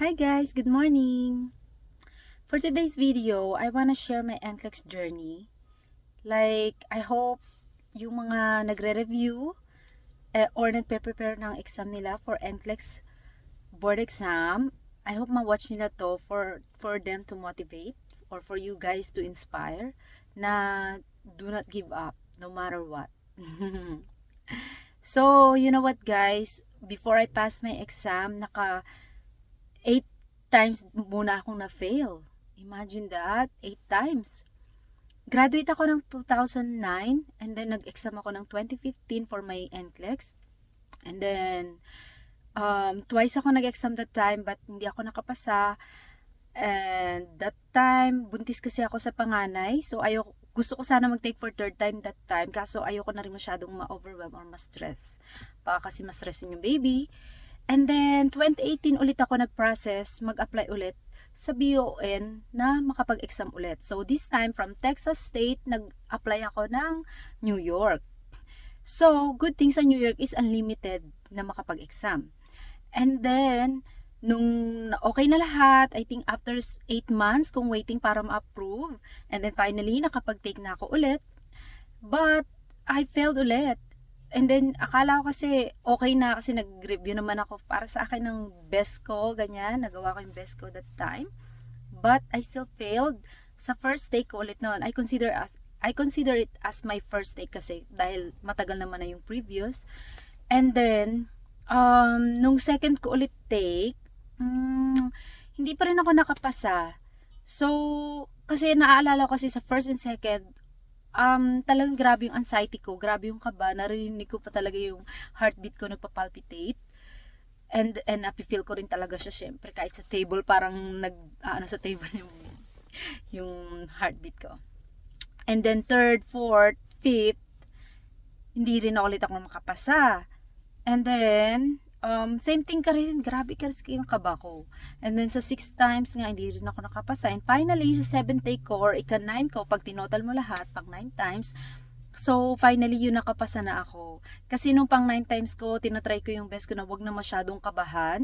Hi guys, good morning. For today's video, I wanna share my NCLEX journey. I hope yung mga nagre-review or nagpe-prepare ng exam nila for NCLEX board exam, I hope ma-watch nila to for them to motivate or for you guys to inspire na do not give up no matter what. So, you know what guys, before I pass my exam, 8 times muna akong na-fail. Imagine that, 8 times. Graduate ako ng 2009 and then nag-exam ako ng 2015 for my NCLEX. And then, twice ako nag-exam that time but hindi ako nakapasa. And that time, buntis kasi ako sa panganay. So, gusto ko sana mag-take for third time that time. Kaso ayoko na rin masyadong ma-overwhelm or ma-stress. Baka kasi ma-stress yung baby. And then, 2018 ulit ako nag-process, mag-apply ulit sa BON na makapag-exam ulit. So, this time, from Texas State, nag-apply ako ng New York. So, good thing sa New York is unlimited na makapag-exam. And then, nung okay na lahat, I think after 8 months, kung waiting para ma-approve, and then finally, nakapag-take na ako ulit. But, I failed ulit. And then, akala ko kasi okay na kasi nag-review naman ako para sa akin ng best ko, ganyan. Nagawa ko yung best ko that time. But, I still failed. Sa first take ko ulit noon, I consider it as my first take kasi dahil matagal naman na yung previous. And then, nung second ko ulit take, hindi pa rin ako nakapasa. So, kasi naaalala ko kasi sa first and second, talagang grabe yung anxiety ko, grabe yung kaba, narinig ko pa talaga yung heartbeat ko nagpa-palpitate. And napi-feel ko rin talaga siya syempre kahit sa table parang sa table yung heartbeat ko. And then third, fourth, fifth, hindi rin ulit ako makapasa. And then same thing ka rin, grabe kasi yung kaba ko. And then sa 6 times nga, hindi rin ako nakapasa. And finally, sa 7th take ko, or ika-9 ko, pag tinotal mo lahat, pag 9 times, so finally, yun nakapasa na ako. Kasi nung pang 9 times ko, tinatry ko yung best ko na wag na masyadong kabahan.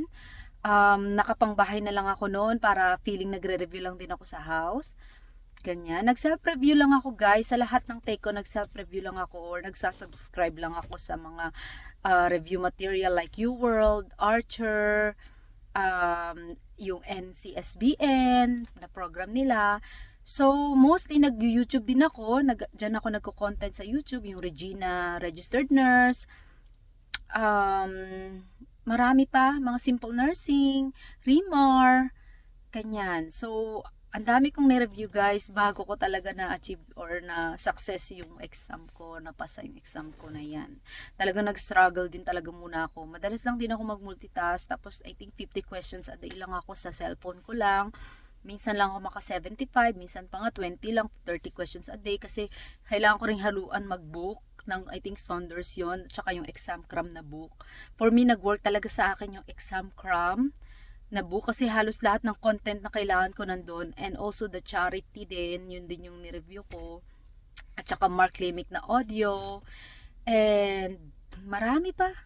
Nakapangbahay na lang ako noon para feeling nagre-review lang din ako sa house. Ganyan. Nag-self-review lang ako guys. Sa lahat ng take ko, nag-self-review lang ako or nagsasubscribe lang ako sa mga review material like UWorld, Archer, yung NCSBN, na program nila. So, mostly nag-YouTube din ako. Diyan ako nagko-content sa YouTube, yung Regina Registered Nurse. Marami pa, mga Simple Nursing, Remar, ganyan. So, ang dami kong ni-review guys bago ko talaga na-achieve or na-success yung exam ko, napasa yung exam ko na yan. Talagang nag-struggle din talaga muna ako. Madalas lang din ako mag-multitask, tapos I think 50 questions a day lang ako sa cellphone ko lang. Minsan lang ako maka 75, minsan pa nga 20 lang, 30 questions a day kasi kailangan ko rin haluan mag-book ng I think Saunders yon, tsaka yung exam cram na book. For me, nag-work talaga sa akin yung exam cram na book kasi halos lahat ng content na kailangan ko nandun, and also the charity din, yun din yung ni-review ko, at saka Mark Lemick na audio, and marami pa.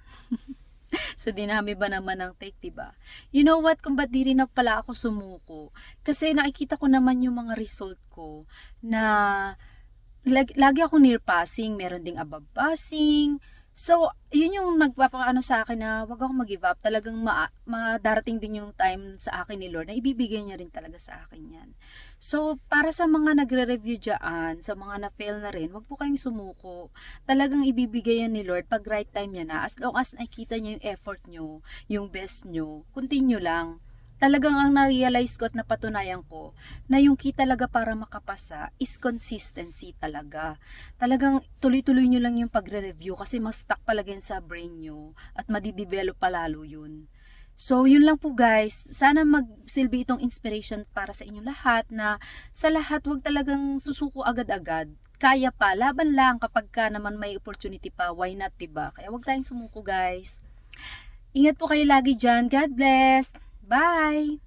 So, dinami ba naman ng take, diba? You know what, kung ba't di rin na pala ako sumuko? Kasi nakikita ko naman yung mga result ko na lagi ako near passing, meron ding above passing. So, yun yung nagpapaano sa akin na wag akong mag-give up. Talagang madarating din yung time sa akin ni Lord na ibibigay niya rin talaga sa akin yan. So, para sa mga nagre-review dyan, sa mga na-fail na rin, wag po kayong sumuko. Talagang ibibigay yan ni Lord pag right time yan na. As long as nakita niyo yung effort nyo, yung best nyo, continue lang. Talagang ang na-realize ko at napatunayan ko na yung key talaga para makapasa is consistency talaga. Talagang tuloy-tuloy nyo lang yung pagre-review kasi mas stuck talaga yan sa brain nyo at madidevelop palalo yun. So, yun lang po guys. Sana magsilbi itong inspiration para sa inyong lahat na sa lahat wag talagang susuko agad-agad. Kaya pa, laban lang kapag ka naman may opportunity pa, why not, diba? Kaya wag tayong sumuko guys. Ingat po kayo lagi dyan. God bless! Bye!